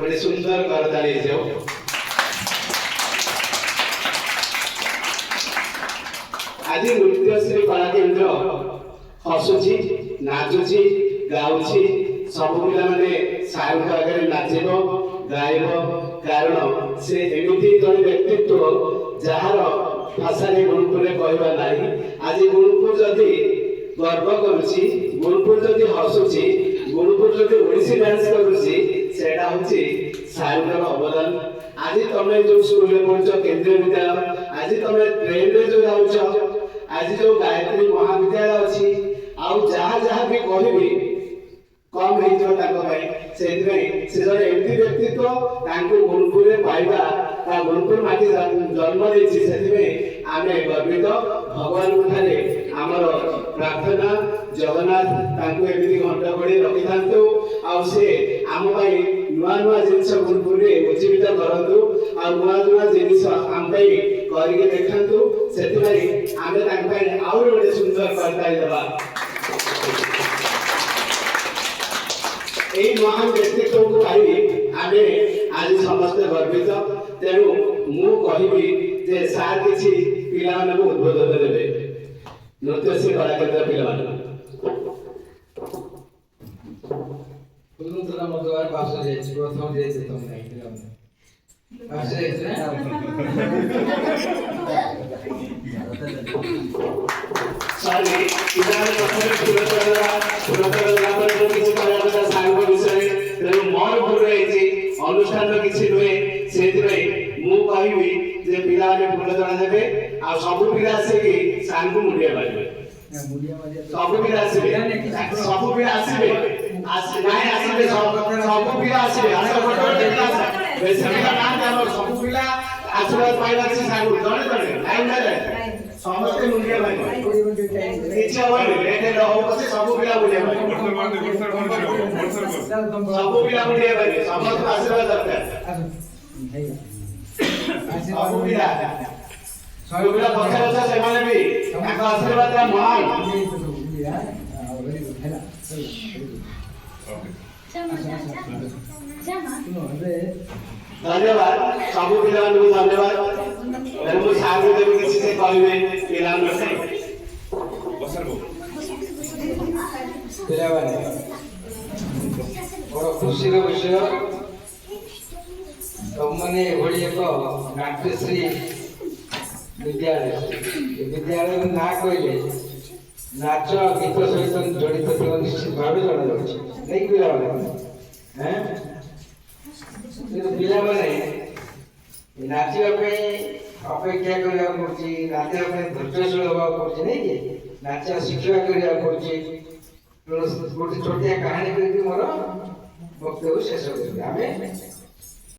गोटे सुंदर करताली जाओ। आज नृत्यश्री कला केन्द्र हसुची नाचुची गाउची सब पिला माने सार आगे नाचब गायब कारण से एमती जन व्यक्तित्व जार भाषा गुणपुर कहवा ना। आज गुणपुर जदि गर्व करुची गुणपुर जदि हसुची गुणपुर जदि ओडिसी डांस करुची सेटा होची सार अवदान। आज तुम जो स्कूल पढ़ुच केंद्रीय विद्यालय आज तुम ट्रेन रे जो जाऊच आज जो गायत्री महाविद्यालय अच्छी आउ जहाँ जहाँ भी कहबी कम से जन व्यक्तित्व गुणपुर पाइबा गुणपुर माटी जन्म देती आम गर्वित भगवान आमर प्रार्थना जगन्नाथ एमती घंटा बड़ी रखी था आम नुआ नुआ जिनस गुणपुर में उज्जीवित करूँ आ नुआ नुआ जिनस आम करके देखु से आम गोटे सुंदर करताली देवा। यही महान व्यक्तित्व को पाई आमे आज समस्त गर्वित। तेणु मु कहबी जे सार किछि पिला माने को उद्बोधन देबे नृत्यश्री कला केन्द्र पिला माने तुम तोरा मधुर पास जे प्रथम जे तुम नहीं पिला माने पास जे सारी पिला माने पुरस्कार पर किछि कला सांग विषय तेणु मोर भूल रही अनुष्ठान किसी नुहे से मु कहबी जे पिला फूल जणा देवे आ सब पिला आसिकी सांग मुंडिया मारिबे सब पिला आसिबे सब पिला आसिबे नाइ आसिबे सब पिला आसिबे आसा गोटे बेसी पिला ना जानो सब पिला आशीर्वाद पाइबा से सांग जणे जणे लाइन ना समस्त मुंडिया मारिबे इच्छा होय लेटे रहो पछे सब पिला मुंडिया मारिबे सब पिला मुंडिया मारिबे समस्त आशीर्वाद दरकार सब पिला सब पिला पछे पछे से माने भी ताका आशीर्वाद रा महान धन्यवाद सब पिला को धन्यवाद। मु सागु देवी किसी से कहबे पिला से पिला माने बड़ खुशी रो विषय तुमने एभली एक नाट्यश्री विद्यालय ना कहले नाच गीत सहित जड़ित थे निश्चित भाव जना जाऊँगी नहीं पिला पिला नाचापी अपेक्षा करने पड़ी नाचापी धैर्यशील हवा पड़ी नहीं कि नाचा शिक्षा करने पड़ी गोटे छोटिया कहानी करके मोर वक्तव्य शेष कर